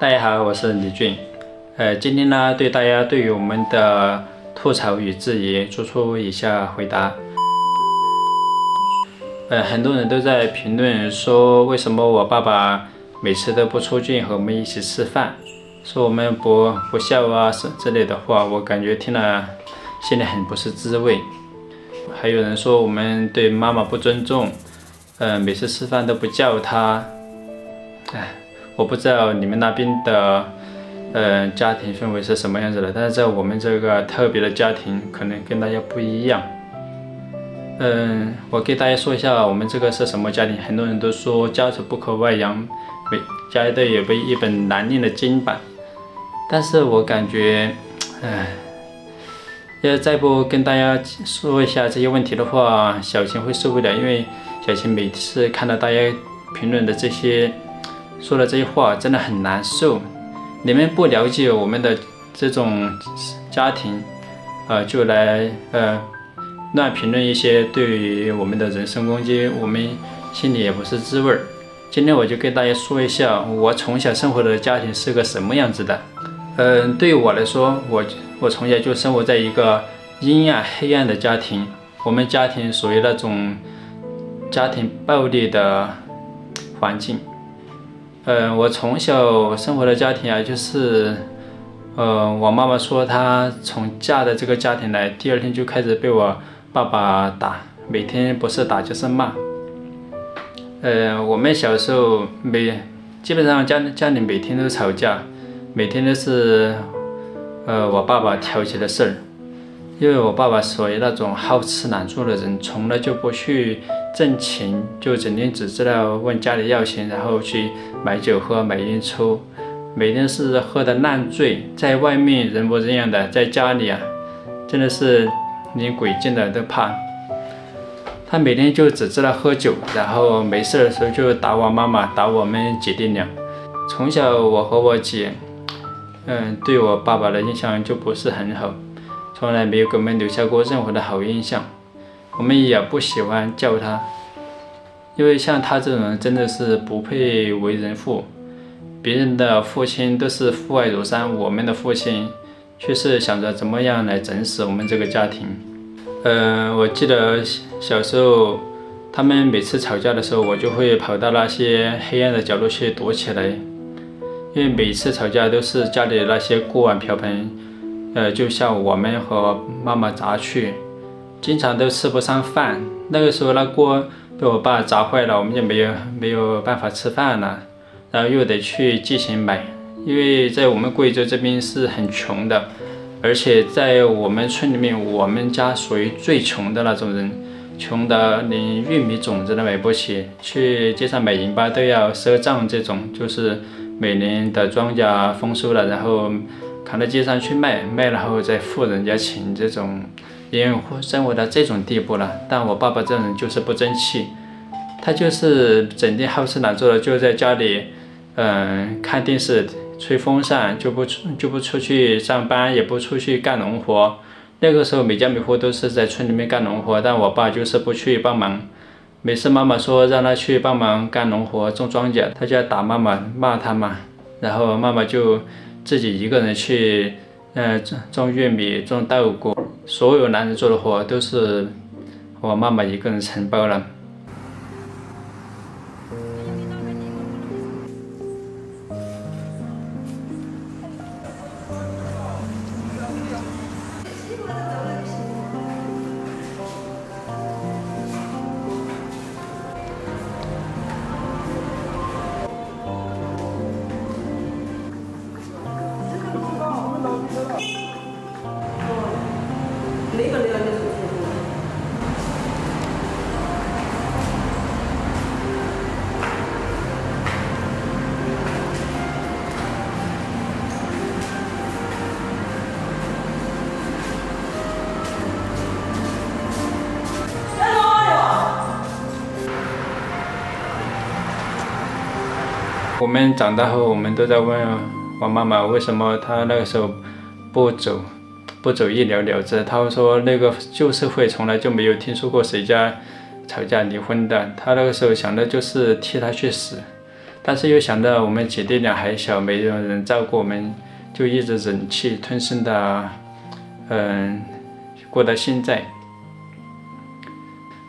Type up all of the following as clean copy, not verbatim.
大家好，我是李俊。今天呢，大家对于我们的吐槽与质疑做出以下回答。很多人都在评论说，为什么我爸爸每次都不出去和我们一起吃饭，说我们不孝啊之类的话，我感觉听了心里很不是滋味。还有人说我们对妈妈不尊重，每次吃饭都不叫她。我不知道你们那边的家庭氛围是什么样子的，但是在我们这个特别的家庭，可能跟大家不一样。我给大家说一下我们这个是什么家庭。很多人都说家丑不可外扬，家里都有一本难念的经版。但是我感觉，要再不跟大家说一下这些问题的话，小琴会受不了，因为小琴每次看到大家评论的这些说的这些话，真的很难受。你们不了解我们的这种家庭，就来乱评论一些对于我们的人身攻击，我们心里也不是滋味儿。今天我就跟大家说一下，我从小生活的家庭是个什么样子的。对于我来说，我从小就生活在一个阴暗黑暗的家庭。我们家庭属于那种家庭暴力的环境。我从小生活的家庭啊，就是我妈妈说她从嫁的这个家庭来，第二天就开始被我爸爸打，每天不是打就是骂。我们小时候基本上家里每天都吵架，每天都是我爸爸挑起的事儿。因为我爸爸属于那种好吃懒做的人，从来就不去挣钱，就整天只知道问家里要钱，然后去买酒喝买烟抽，每天是喝得烂醉，在外面人模人样的，在家里啊真的是连鬼见了都怕。他每天就只知道喝酒，然后没事的时候就打我妈妈，打我们姐弟俩。从小我和我姐对我爸爸的印象就不是很好，从来没有给我们留下过任何的好印象。我们也不喜欢叫他，因为像他这种人真的是不配为人父。别人的父亲都是父爱如山，我们的父亲却是想着怎么样来整死我们这个家庭。我记得小时候他们每次吵架的时候，我就会跑到那些黑暗的角落去躲起来，因为每次吵架都是家里的那些锅碗瓢盆就向我们和妈妈砸去，经常都吃不上饭。那个时候那锅被我爸砸坏了，我们就没有办法吃饭了，然后又得去借钱买。因为在我们贵州这边是很穷的，而且在我们村里面，我们家属于最穷的那种人，穷的连玉米种子都买不起，去街上买盐巴都要赊账。这种就是每年的庄稼丰收了，然后扛到街上去卖，卖了后再付人家钱，这种已经生活到这种地步了。但我爸爸这种人就是不争气，他就是整天好吃懒做的，就在家里看电视吹风扇，就不出去上班，也不出去干农活。那个时候每家每户都是在村里面干农活，但我爸就是不去帮忙。每次妈妈说让他去帮忙干农活种庄稼，他就要打妈妈，骂他嘛。然后妈妈就自己一个人去种玉米种稻谷，所有男人做的活都是我妈妈一个人承包了。我们长大后，我们都在问我妈妈为什么她那个时候不走一了了之。她说那个旧社会从来就没有听说过谁家吵架离婚的，她那个时候想的就是替他去死。但是又想到我们姐弟俩还小，没有人照顾我们，就一直忍气吞声的，过到现在。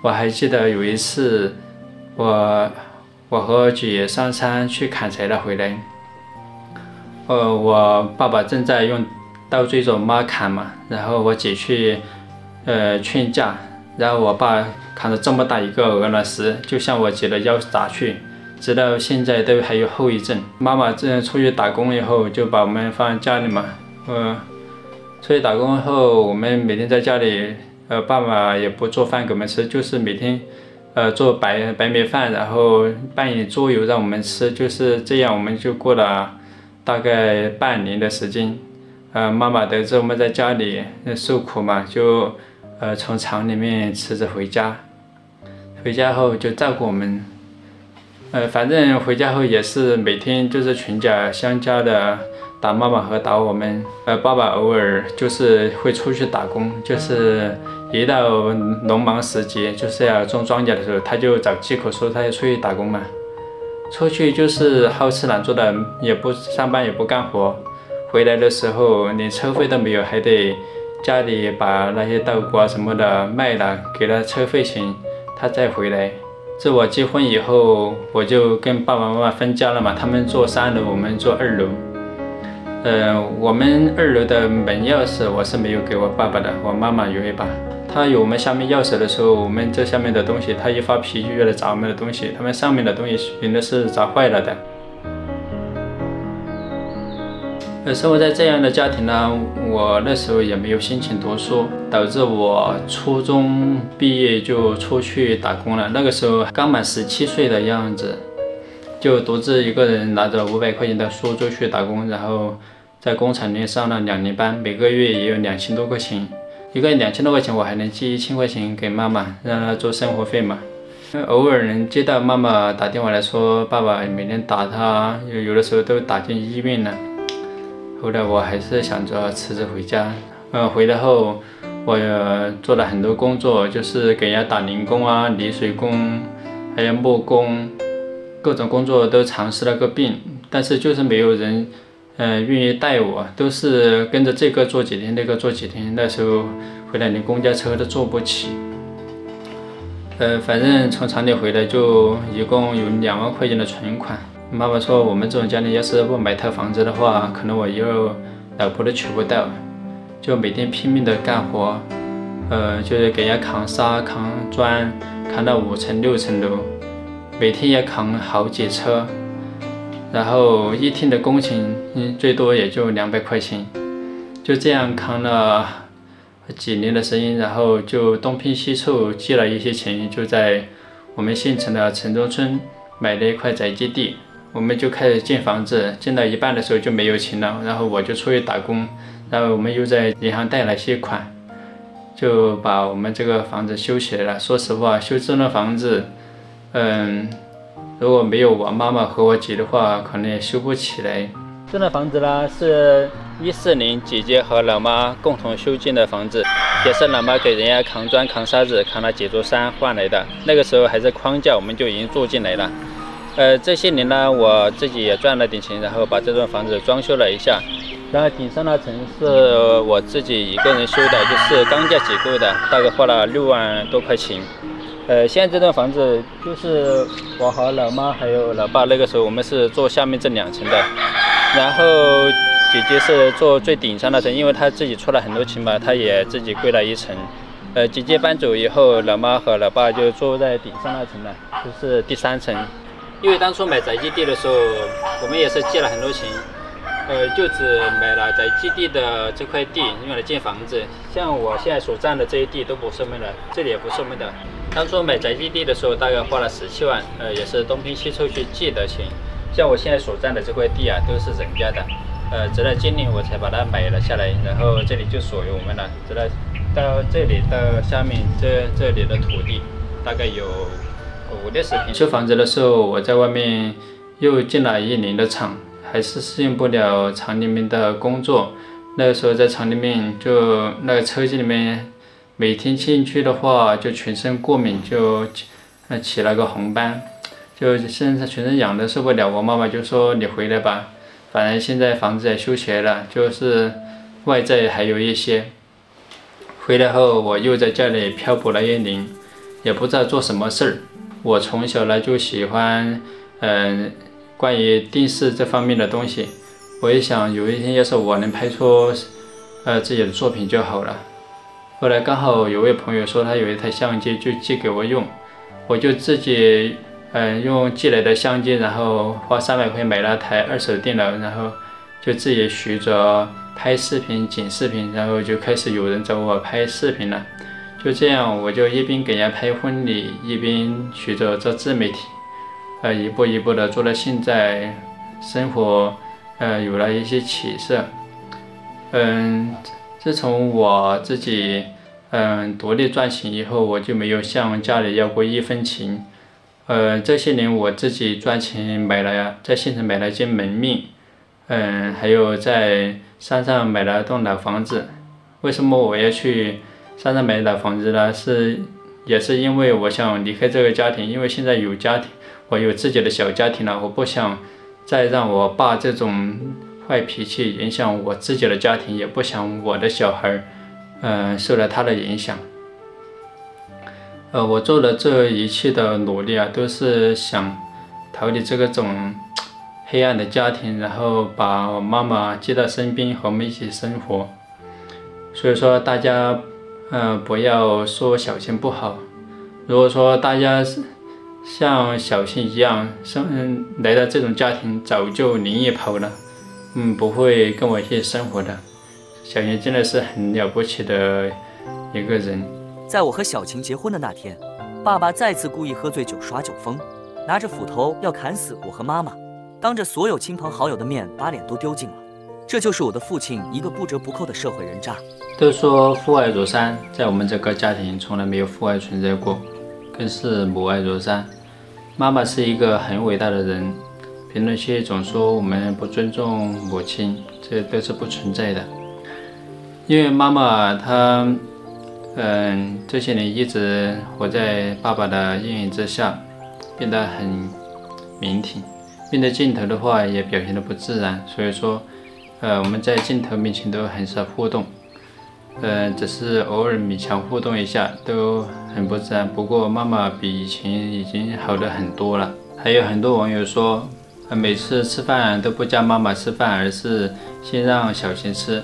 我还记得有一次，我和我姐上山去砍柴了回来，我爸爸正在用刀追着妈砍嘛，然后我姐去劝架，然后我爸扛着这么大一个鹅卵石就向我姐的腰砸去，直到现在都还有后遗症。妈妈出去打工以后就把我们放在家里嘛，出去打工后我们每天在家里，爸爸也不做饭给我们吃，就是每天做白米饭，然后拌一点猪油让我们吃，就是这样我们就过了大概半年的时间。妈妈得知我们在家里受苦嘛，就从厂里面辞职回家，回家后就照顾我们。反正回家后也是每天就是全家相加的打妈妈和打我们。爸爸偶尔就是会出去打工，就是一到农忙时节，就是要种庄稼的时候，他就找借口说他要出去打工嘛。出去就是好吃懒做的，也不上班也不干活。回来的时候连车费都没有，还得家里把那些稻谷啊什么的卖了，给了车费钱，他再回来。自我结婚以后，我就跟爸爸妈妈分家了嘛，他们住3楼，我们住2楼。我们2楼的门钥匙我是没有给我爸爸的，我妈妈有一把。他有我们下面钥匙的时候，我们这下面的东西，他一发脾气就来砸我们的东西，他们上面的东西原来是砸坏了的。生活在这样的家庭呢，我那时候也没有心情读书，导致我初中毕业就出去打工了。那个时候刚满17岁的样子，就独自一个人拿着500块钱的书就去打工，然后在工厂里上了2年班，每个月也有2000多块钱。一个月2000多块钱，我还能寄1000块钱给妈妈，让她做生活费嘛。偶尔能接到妈妈打电话来说，爸爸每天打她，有的时候都打进医院了。后来我还是想着辞职回家，回来后我做了很多工作，就是给人家打零工啊、泥水工，还有木工，各种工作都尝试了个遍，但是就是没有人愿意带我，都是跟着这个做几天，那个做几天。那时候回来连公交车都坐不起。反正从厂里回来就一共有2万块钱的存款。妈妈说我们这种家里要是不买套房子的话，可能我以后老婆都娶不到，就每天拼命的干活，就是给人家扛沙、扛砖，扛到5层、6层楼，每天也扛好几车，然后一天的工钱最多也就200块钱，就这样扛了几年的时间，然后就东拼西凑借了一些钱，就在我们县城的城中村买了一块宅基地。我们就开始建房子，建到一半的时候就没有钱了，然后我就出去打工，然后我们又在银行贷了些款，就把我们这个房子修起来了。说实话，修这栋房子，如果没有我妈妈和我姐的话，可能也修不起来。这栋房子呢是14年姐姐和老妈共同修建的房子，也是老妈给人家扛砖、扛沙子、扛了几座山换来的。那个时候还是框架，我们就已经住进来了。这些年呢，我自己也赚了点钱，然后把这栋房子装修了一下，然后顶上那层是我自己一个人修的，就是钢架结构的，大概花了6万多块钱。现在这栋房子就是我和老妈还有老爸那个时候我们是住下面这2层的，然后姐姐是住最顶上那层，因为她自己出了很多钱嘛，她也自己归了1层。姐姐搬走以后，老妈和老爸就住在顶上那层了，就是第3层。因为当初买宅基地的时候，我们也是借了很多钱，就只买了宅基地的这块地用来建房子。像我现在所占的这些地都不是我们的，这里也不是我们的。当初买宅基地的时候，大概花了17万，也是东拼西凑去借的钱。像我现在所占的这块地啊，都是人家的，直到今年我才把它买了下来，然后这里就属于我们了。直到这里到下面这里的土地，大概有50-60平。修房子的时候，我在外面又进了1年的厂，还是适应不了厂里面的工作。那个时候在厂里面，就那个车间里面，每天进去的话就全身过敏，就起了个红斑。就现在全身痒的受不了，我妈妈就说你回来吧，反正现在房子也修起来了，就是外在还有一些。回来后我又在家里漂泊了1年，也不知道做什么事儿。我从小呢就喜欢关于电视这方面的东西，我也想有一天要是我能拍出自己的作品就好了。后来刚好有位朋友说他有一台相机，就借给我用，我就自己用借来的相机，然后花300块买了台2手电脑，然后就自己学着拍视频、剪视频，然后就开始有人找我拍视频了。就这样，我就一边给人家拍婚礼，一边学着做自媒体，一步一步的做到现在，生活有了一些起色。自从我自己独立赚钱以后，我就没有向家里要过1分钱。这些年我自己赚钱在县城买了间门面，还有在山上买了栋老房子。为什么我要去山上买老房子呢？也是因为我想离开这个家庭，因为现在有家庭，我有自己的小家庭了，我不想再让我爸这种坏脾气影响我自己的家庭，也不想我的小孩受了他的影响。我做的这一切的努力啊，都是想逃离这种黑暗的家庭，然后把我妈妈接到身边，和我们一起生活。所以说大家不要说小青不好。如果说大家像小青一样来到这种家庭，早就宁愿跑了，不会跟我一起生活的。小青真的是很了不起的一个人。在我和小晴结婚的那天，爸爸再次故意喝醉酒耍酒疯，拿着斧头要砍死我和妈妈，当着所有亲朋好友的面把脸都丢尽了。这就是我的父亲一个不折不扣的社会人渣。都说父爱如山，在我们这个家庭从来没有父爱存在过，更是母爱如山。妈妈是一个很伟大的人，评论区总说我们不尊重母亲，这都是不存在的。因为妈妈她这些年一直活在爸爸的阴影之下，变得很腼腆，面对镜头的话也表现得不自然，所以说我们在镜头面前都很少互动，只是偶尔勉强互动一下都很不自然。不过妈妈比以前已经好了很多了。还有很多网友说每次吃饭都不叫妈妈吃饭，而是先让小晴吃。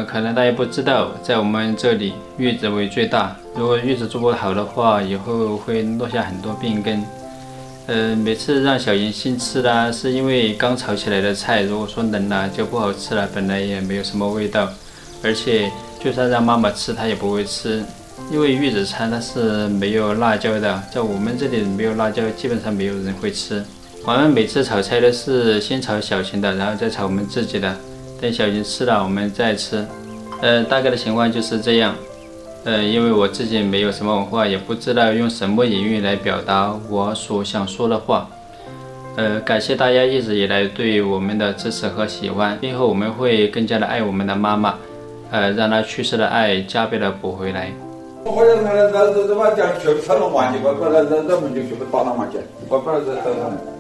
可能大家不知道，在我们这里月子为最大，如果月子做不好的话，以后会落下很多病根。每次让小莹先吃啦，是因为刚炒起来的菜，如果说冷了就不好吃了，本来也没有什么味道，而且就算让妈妈吃，她也不会吃，因为月子餐它是没有辣椒的，在我们这里没有辣椒，基本上没有人会吃。我们每次炒菜都是先炒小晴的，然后再炒我们自己的。等小晴吃了，我们再吃。大概的情况就是这样。因为我自己没有什么文化，也不知道用什么隐喻来表达我所想说的话。感谢大家一直以来对我们的支持和喜欢，今后我们会更加的爱我们的妈妈，让她去世的爱加倍的补回来。我好像他妈讲学不了麻将，我们就学不打那麻将，我不知道这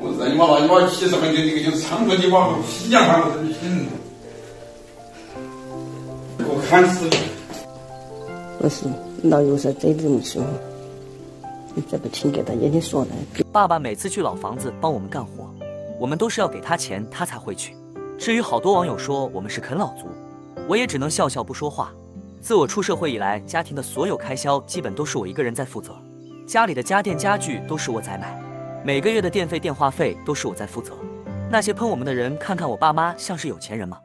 我让你妈70分钟这个就是唱歌的话，皮匠还不是行。我看死你！不是，老有时候嘴里这么说，你再不听给他眼睛说的。爸爸每次去老房子帮我们干活，我们都是要给他钱，他才会去。至于好多网友说我们是啃老族，我也只能笑笑不说话。自我出社会以来，家庭的所有开销基本都是我一个人在负责，家里的家电家具都是我在买，每个月的电费电话费都是我在负责。那些喷我们的人，看看我爸妈像是有钱人吗？